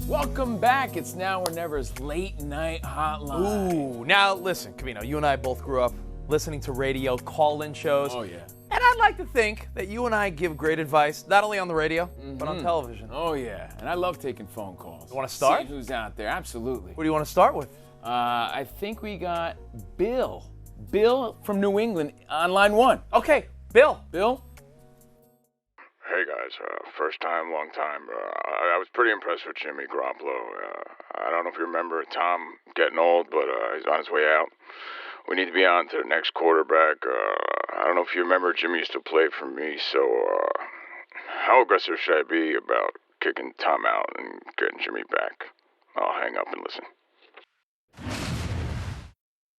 Welcome back. It's Now or Never's Late Night Hotline. Ooh, now listen, Camino, you and I both grew up listening to radio, call-in shows. Oh, yeah. And I'd like to think that you and I give great advice, not only on the radio, but on television. Oh, yeah. And I love taking phone calls. You want to start? See who's out there. Absolutely. What do you want to start with? I think we got Bill. Bill from New England on line 1. Okay, Bill. Bill? Hey guys, first time, long time. I was pretty impressed with Jimmy Garoppolo. I don't know if you remember Tom getting old, but he's on his way out. We need to be on to the next quarterback. I don't know if you remember Jimmy used to play for me, so how aggressive should I be about kicking Tom out and getting Jimmy back? I'll hang up and listen.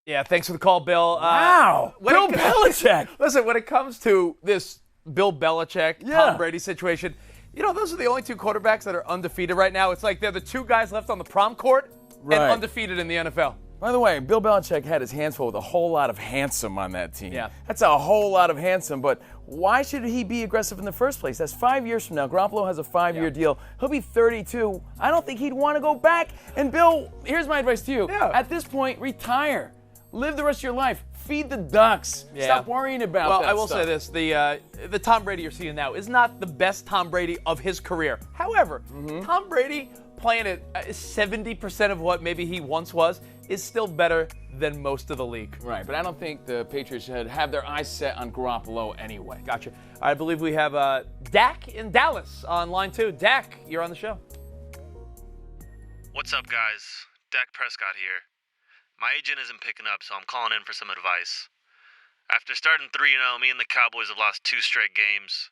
Yeah, thanks for the call, Bill. Wow. Bill Belichick. Listen, when it comes to this Bill Belichick, Tom Brady situation, you know, those are the only two quarterbacks that are undefeated right now. It's like they're the two guys left on the prom court and undefeated in the NFL. By the way, Bill Belichick had his hands full with a whole lot of handsome on that team. Yeah. That's a whole lot of handsome, but why should he be aggressive in the first place? That's 5 years from now. Garoppolo has a 5-year deal. He'll be 32. I don't think he'd want to go back. And Bill, here's my advice to you. Yeah. At this point, retire. Live the rest of your life. Feed the ducks. Yeah. Stop worrying about that Well, I will stuff. say this. The Tom Brady you're seeing now is not the best Tom Brady of his career. However, Tom Brady playing at 70% of what maybe he once was is still better than most of the league. Right, but I don't think the Patriots should have their eyes set on Garoppolo anyway. Gotcha. I believe we have Dak in Dallas on line 2. Dak, you're on the show. What's up, guys? Dak Prescott here. My agent isn't picking up, so I'm calling in for some advice. After starting 3-0, me and the Cowboys have lost 2 straight games.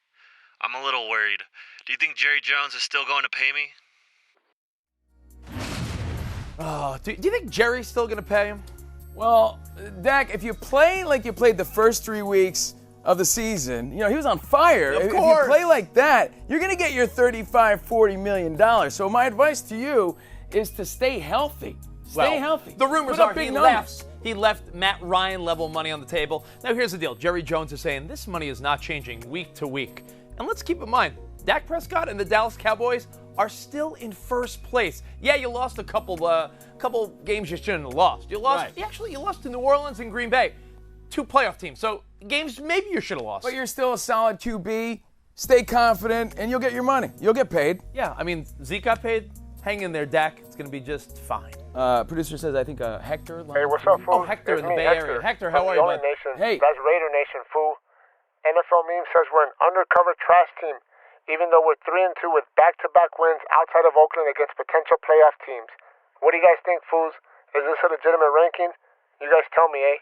I'm a little worried. Do you think Jerry Jones is still going to pay me? Oh, do you think Jerry's still going to pay him? Well, Dak, if you play like you played the first 3 weeks of the season, you know, he was on fire. Of If course. you play like that, you're going to get your $35-40 million. So my advice to you is to stay healthy. Stay healthy. The rumors Put up are big he left Matt Ryan level money on the table. Now here's the deal. Jerry Jones is saying this money is not changing week to week. And let's keep in mind, Dak Prescott and the Dallas Cowboys are still in first place. Yeah, you lost a couple games you shouldn't have lost. You lost you lost to New Orleans and Green Bay. 2 playoff teams. So games maybe you should have lost. But you're still a solid QB. Stay confident, and you'll get your money. You'll get paid. Yeah, I mean, Zeke got paid. Hang in there, Dak. It's going to be just fine. Producer says, I think Hector. Hey, what's up, fool? Oh, Hector It's in the me, Bay Area. Hector, how are you, bud? Nation. Hey. That's Raider Nation, fool. NFL meme says we're an undercover trash team, even though we're 3-2 with back-to-back wins outside of Oakland against potential playoff teams. What do you guys think, fools? Is this a legitimate ranking? You guys tell me, eh?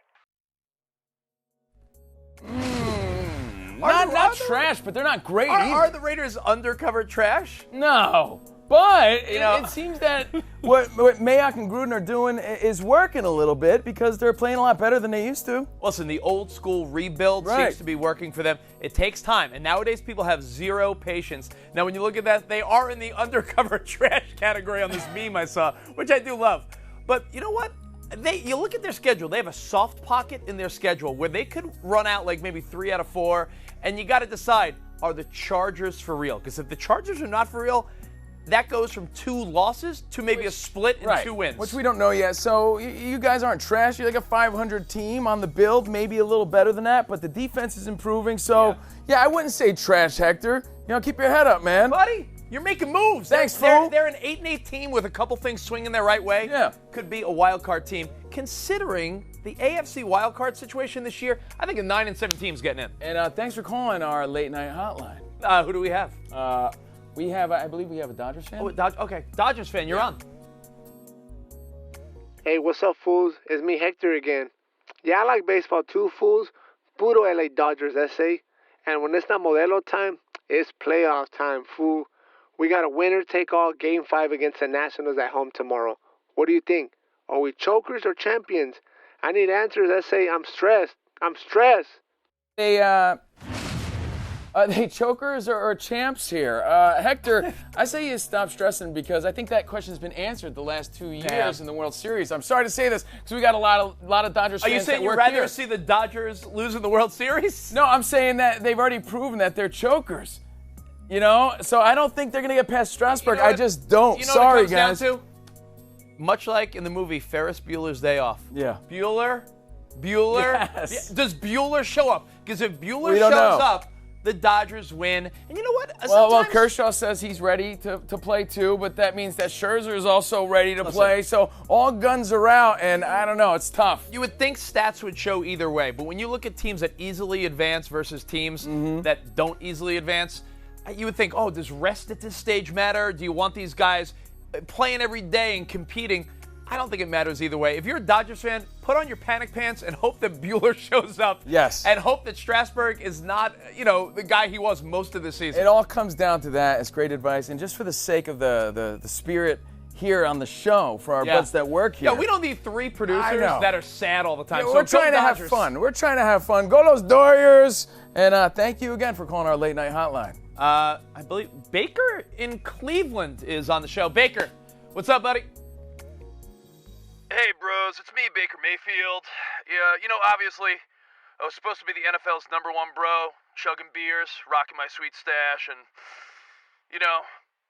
Not trash, but they're not great either. Are the Raiders undercover trash? No. But You know- it seems that what Mayock and Gruden are doing is working a little bit because they're playing a lot better than they used to. Listen, the old school rebuild seems to be working for them. It takes time, and nowadays people have zero patience. Now, when you look at that, they are in the undercover trash category on this meme I saw, which I do love. But you know what? You look at their schedule. They have a soft pocket in their schedule where they could run out like maybe 3 out of 4, and you got to decide, are the Chargers for real? Because if the Chargers are not for real, that goes from 2 losses to maybe a split and 2 wins. Which we don't know yet. So you guys aren't trash. You're like a 500 team on the build, maybe a little better than that, but the defense is improving. So, yeah, I wouldn't say trash, Hector. You know, keep your head up, man. Buddy, you're making moves. Thanks, fool. They're an 8-8 team with a couple things swinging their right way. Yeah. Could be a wild card team. Considering the AFC wild card situation this year, I think a 9-7 team's getting in. And thanks for calling our late night hotline. Who do we have? We have, I believe we have a Dodgers fan. Okay, Dodgers fan, you're on. Hey, what's up, fools? It's me, Hector, again. Yeah, I like baseball too, fools. Puro LA Dodgers, SA. And when it's not Modelo time, it's playoff time, fool. We got a winner-take-all Game 5 against the Nationals at home tomorrow. What do you think? Are we chokers or champions? I need answers, SA. I'm stressed. They chokers or champs here? Hector, I say you stop stressing because I think that question's been answered the last 2 years in the World Series. I'm sorry to say this because we got a lot of Dodgers fans. Are you saying that you'd work rather here. see the Dodgers lose in the World Series? No, I'm saying that they've already proven that they're chokers. You know, so I don't think they're going to get past Strasburg. You know I what- just don't. You know Sorry, what it comes guys. down to? Much like in the movie Ferris Bueller's Day Off. Yeah. Bueller. Yes. Does Bueller show up? Because if Bueller We shows don't know. up, the Dodgers win. And you know what? Well, Sometimes- Kershaw says he's ready to play too, but that means that Scherzer is also ready to play. So all guns are out, and I don't know. It's tough. You would think stats would show either way, but when you look at teams that easily advance versus teams that don't easily advance, you would think, oh, does rest at this stage matter? Do you want these guys playing every day and competing? I don't think it matters either way. If you're a Dodgers fan, put on your panic pants and hope that Bueller shows up. Yes. And hope that Strasburg is not, the guy he was most of the season. It all comes down to that. It's great advice. And just for the sake of the spirit here on the show, for our buds that work here. Yeah, we don't need 3 producers know. that are sad all the time. Yeah, So we're go trying to have Dodgers. fun. We're trying to have fun. Go those Dodgers. And thank you again for calling our late night hotline. I believe Baker in Cleveland is on the show. Baker, what's up, buddy? Hey, bros, it's me, Baker Mayfield. Yeah, obviously, I was supposed to be the NFL's #1 bro, chugging beers, rocking my sweet stash, and,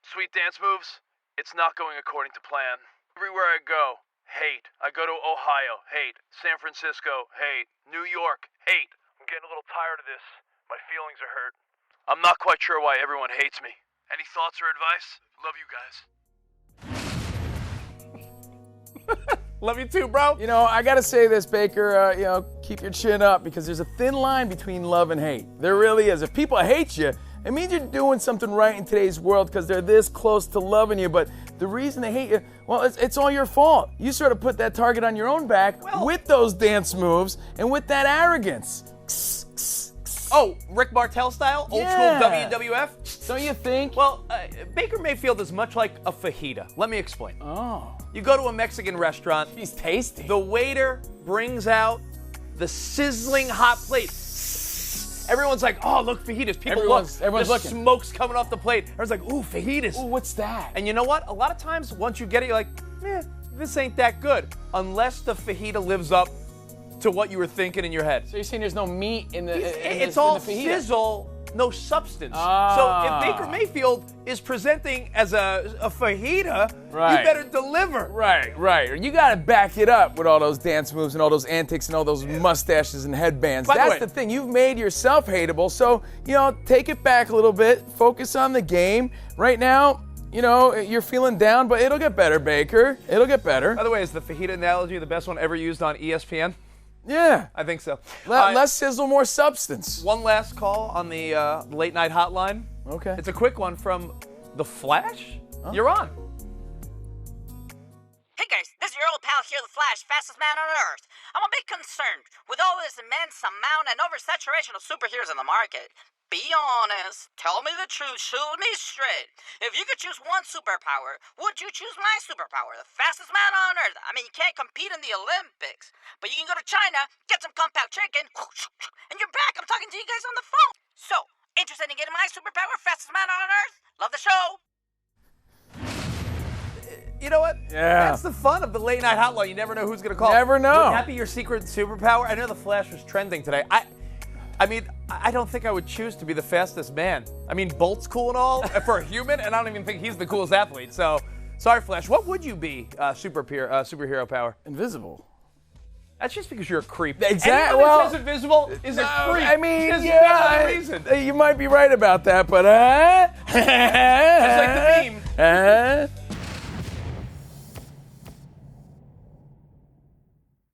sweet dance moves. It's not going according to plan. Everywhere I go, hate. I go to Ohio, hate. San Francisco, hate. New York, hate. I'm getting a little tired of this. My feelings are hurt. I'm not quite sure why everyone hates me. Any thoughts or advice? Love you guys. Love you too, bro. I got to say this, Baker, keep your chin up because there's a thin line between love and hate. There really is. If people hate you, it means you're doing something right in today's world because they're this close to loving you. But the reason they hate you, well, it's all your fault. You sort of put that target on your own back with those dance moves and with that arrogance. Oh, Rick Martel style? Old school WWF? Don't you think? Well, Baker Mayfield is much like a fajita. Let me explain. Oh. You go to a Mexican restaurant. He's tasty. The waiter brings out the sizzling hot plate. Everyone's like, oh, look, fajitas. People Everyone's look. The looking. smoke's coming off the plate. Everyone's like, ooh, fajitas. Ooh, what's that? And you know what? A lot of times, once you get it, you're like, this ain't that good. Unless the fajita lives up to what you were thinking in your head. So you're saying there's no meat in the It's in all the fajita? sizzle, no substance. Ah. So if Baker Mayfield is presenting as a fajita, Right. you better deliver. Right. You got to back it up with all those dance moves and all those antics and all those mustaches and headbands. By the That's way- the thing. You've made yourself hateable. So, take it back a little bit. Focus on the game. Right now, you're feeling down, but it'll get better, Baker. It'll get better. By the way, is the fajita analogy the best one ever used on ESPN? Yeah. I think so. Less sizzle, more substance. One last call on the late night hotline. Okay. It's a quick one from The Flash. You're on. Hey guys, this is your old pal here, The Flash, fastest man on Earth. I'm a bit concerned with all this immense amount and oversaturation of superheroes in the market. Be honest. Tell me the truth. Shoot me straight. If you could choose one superpower, would you choose my superpower? The fastest man on Earth. I mean, you can't compete in the Olympics. But you can go to China, get some kung pao chicken, and you're back. I'm talking to you guys on the phone. So, interested in getting my superpower, fastest man on Earth? Love the show. You know what? Yeah. That's the fun of the late night hotline. You never know who's going to call. Never know. Wouldn't that be your secret superpower? I know The Flash was trending today. I mean, I don't think I would choose to be the fastest man. I mean, Bolt's cool and all for a human, and I don't even think he's the coolest athlete. So, sorry, Flash. What would you be superhero power? Invisible. That's just because you're a creep. Exactly. Anyone Well, that says invisible is a creep. I mean, There's yeah, no reason. you might be right about that, but Just like the meme.